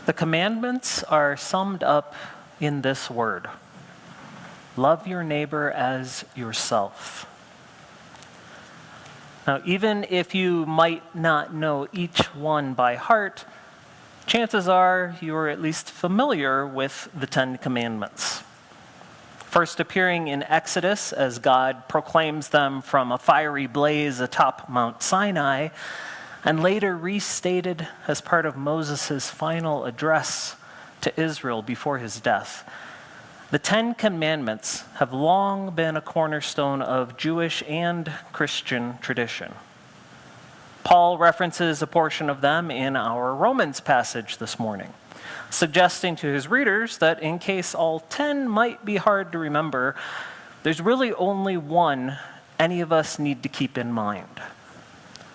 The commandments are summed up in this word: love your neighbor as yourself. Now, even if you might not know each one by heart, chances are you are at least familiar with the Ten Commandments. First appearing in Exodus as God proclaims them from a fiery blaze atop Mount Sinai, and later restated as part of Moses' final address to Israel before his death. The Ten Commandments have long been a cornerstone of Jewish and Christian tradition. Paul references a portion of them in our Romans passage this morning, suggesting to his readers that in case all 10 might be hard to remember, there's really only one any of us need to keep in mind: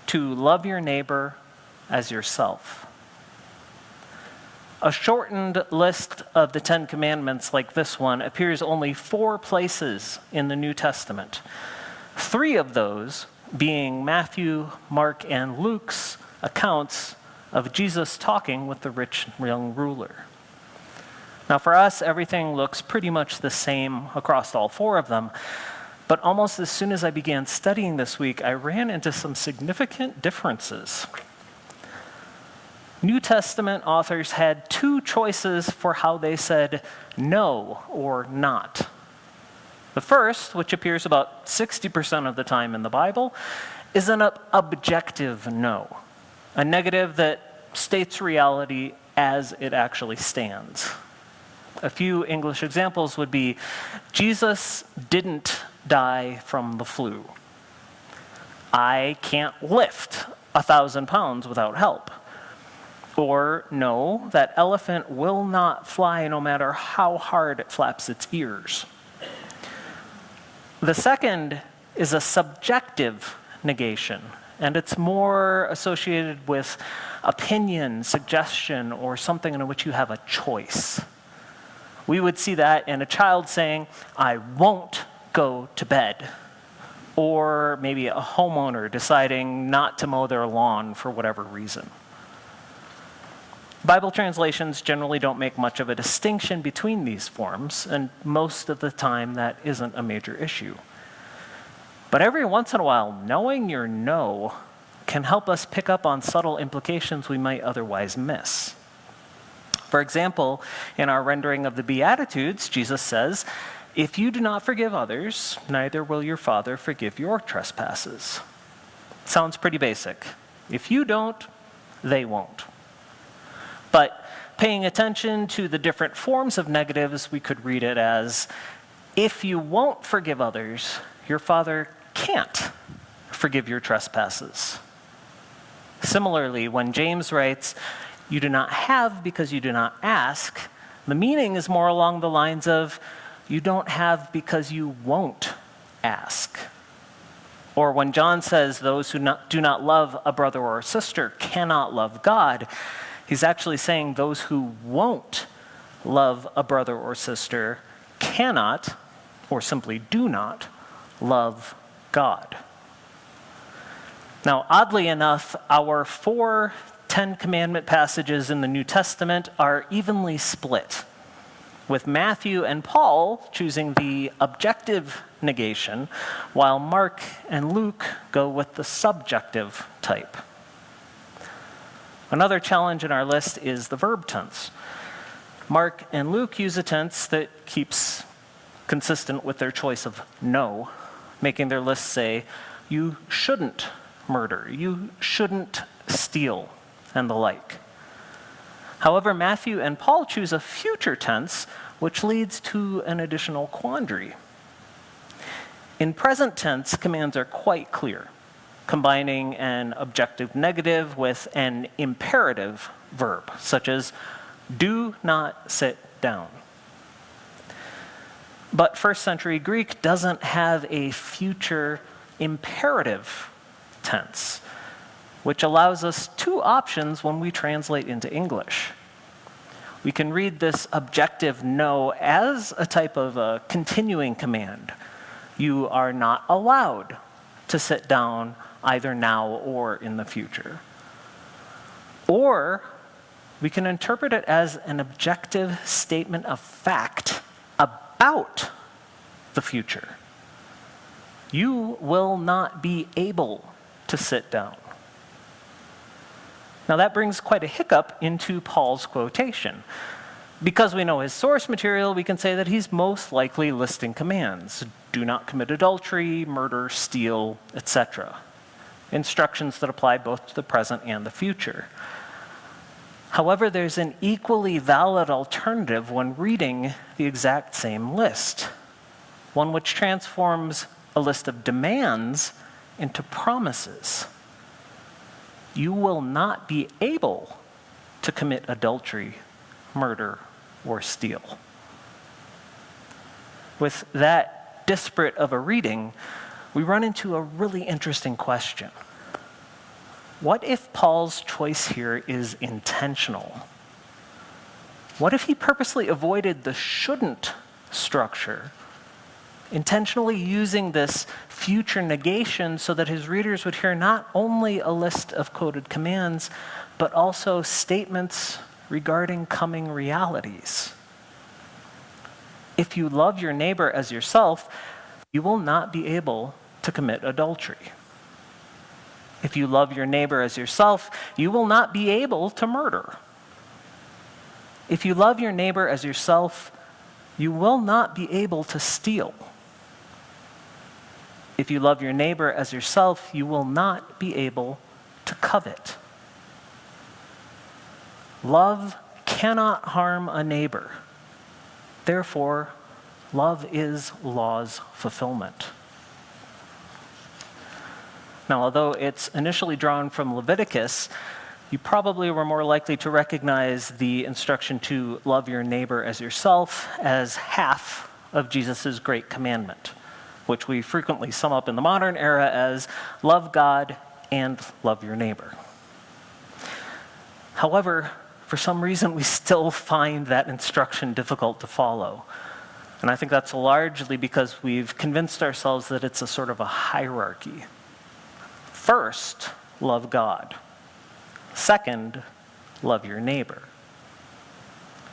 to love your neighbor as yourself. A shortened list of the Ten Commandments like this one appears only 4 places in the New Testament. 3 of those being Matthew, Mark, and Luke's accounts of Jesus talking with the rich young ruler. Now for us, everything looks pretty much the same across all 4 of them, but almost as soon as I began studying this week, I ran into some significant differences. New Testament authors had 2 choices for how they said no or not. The first, which appears about 60% of the time in the Bible, is an objective no, a negative that states reality as it actually stands. A few English examples would be: Jesus didn't die from the flu. I can't lift 1,000 pounds without help. Or, no, that elephant will not fly no matter how hard it flaps its ears. The second is a subjective negation, and it's more associated with opinion, suggestion, or something in which you have a choice. We would see that in a child saying, "I won't go to bed," or maybe a homeowner deciding not to mow their lawn for whatever reason. Bible translations generally don't make much of a distinction between these forms, and most of the time that isn't a major issue. But every once in a while, knowing your no can help us pick up on subtle implications we might otherwise miss. For example, in our rendering of the Beatitudes, Jesus says, "If you do not forgive others, neither will your Father forgive your trespasses." Sounds pretty basic. If you don't, they won't. But paying attention to the different forms of negatives, we could read it as, if you won't forgive others, your Father can't forgive your trespasses. Similarly, when James writes, "You do not have because you do not ask," the meaning is more along the lines of, you don't have because you won't ask. Or when John says those who do not love a brother or a sister cannot love God, he's actually saying those who won't love a brother or sister cannot, or simply do not, love God. Now, oddly enough, our 4 Ten Commandment passages in the New Testament are evenly split, with Matthew and Paul choosing the objective negation, while Mark and Luke go with the subjective type. Another challenge in our list is the verb tense. Mark and Luke use a tense that keeps consistent with their choice of no, making their list say, you shouldn't murder, you shouldn't steal, and the like. However, Matthew and Paul choose a future tense, which leads to an additional quandary. In present tense, commands are quite clear, combining an objective negative with an imperative verb, such as, do not sit down. But first century Greek doesn't have a future imperative tense, which allows us 2 options when we translate into English. We can read this objective no as a type of a continuing command. You are not allowed to sit down either now or in the future. Or we can interpret it as an objective statement of fact about the future. You will not be able to sit down. Now that brings quite a hiccup into Paul's quotation. Because we know his source material, we can say that he's most likely listing commands. Do not commit adultery, murder, steal, etc. Instructions that apply both to the present and the future. However, there's an equally valid alternative when reading the exact same list. One which transforms a list of demands into promises. You will not be able to commit adultery, murder, or steal. With that disparate of a reading, we run into a really interesting question. What if Paul's choice here is intentional? What if he purposely avoided the shouldn't structure, intentionally using this future negation so that his readers would hear not only a list of quoted commands, but also statements regarding coming realities? If you love your neighbor as yourself, you will not be able to commit adultery. If you love your neighbor as yourself, you will not be able to murder. If you love your neighbor as yourself, you will not be able to steal. If you love your neighbor as yourself, you will not be able to covet. Love cannot harm a neighbor. Therefore, love is law's fulfillment. Now, although it's initially drawn from Leviticus, you probably were more likely to recognize the instruction to love your neighbor as yourself as half of Jesus' great commandment, which we frequently sum up in the modern era as love God and love your neighbor. However, for some reason, we still find that instruction difficult to follow. And I think that's largely because we've convinced ourselves that it's a sort of a hierarchy. First, love God. Second, love your neighbor.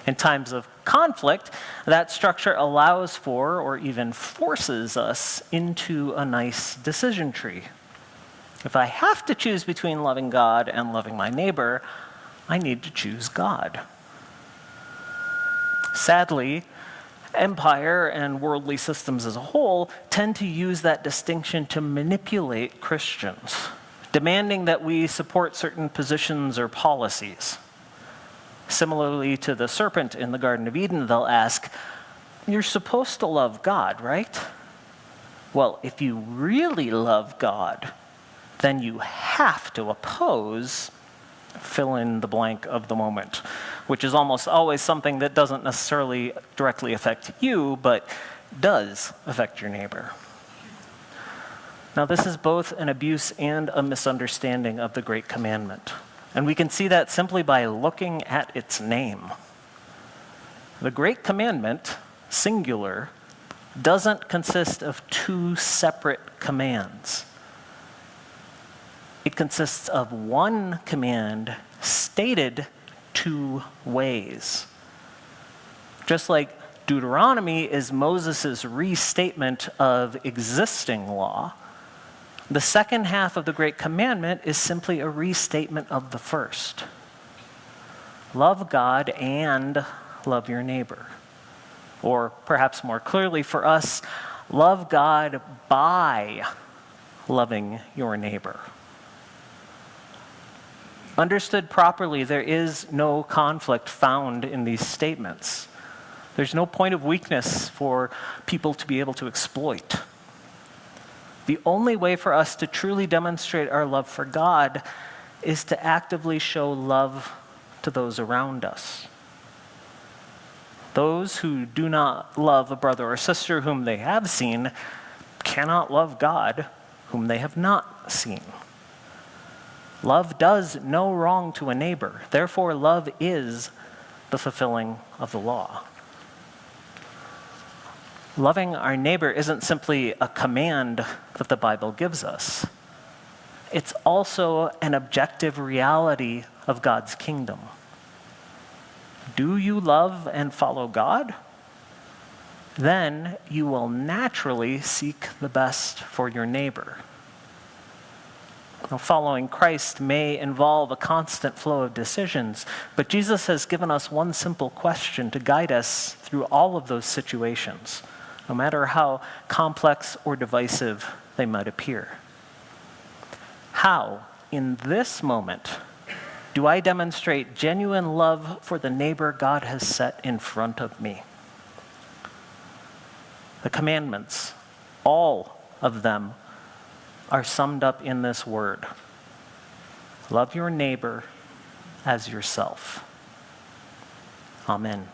In times of conflict, that structure allows for or even forces us into a nice decision tree. If I have to choose between loving God and loving my neighbor, I need to choose God. Sadly, empire and worldly systems as a whole tend to use that distinction to manipulate Christians, demanding that we support certain positions or policies. Similarly to the serpent in the Garden of Eden, they'll ask, you're supposed to love God, right? Well, if you really love God, then you have to oppose fill in the blank of the moment, which is almost always something that doesn't necessarily directly affect you, but does affect your neighbor. Now, this is both an abuse and a misunderstanding of the Great Commandment. And we can see that simply by looking at its name. The Great Commandment, singular, doesn't consist of two separate commands. It consists of one command stated two ways. Just like Deuteronomy is Moses' restatement of existing law, the second half of the Great Commandment is simply a restatement of the first. Love God and love your neighbor. Or perhaps more clearly for us, love God by loving your neighbor. Understood properly, there is no conflict found in these statements. There's no point of weakness for people to be able to exploit. The only way for us to truly demonstrate our love for God is to actively show love to those around us. Those who do not love a brother or sister whom they have seen cannot love God whom they have not seen. Love does no wrong to a neighbor. Therefore, love is the fulfilling of the law. Loving our neighbor isn't simply a command that the Bible gives us. It's also an objective reality of God's kingdom. Do you love and follow God? Then you will naturally seek the best for your neighbor. Now, following Christ may involve a constant flow of decisions, but Jesus has given us one simple question to guide us through all of those situations, no matter how complex or divisive they might appear. How, in this moment, do I demonstrate genuine love for the neighbor God has set in front of me? The commandments, all of them, are summed up in this word. Love your neighbor as yourself. Amen.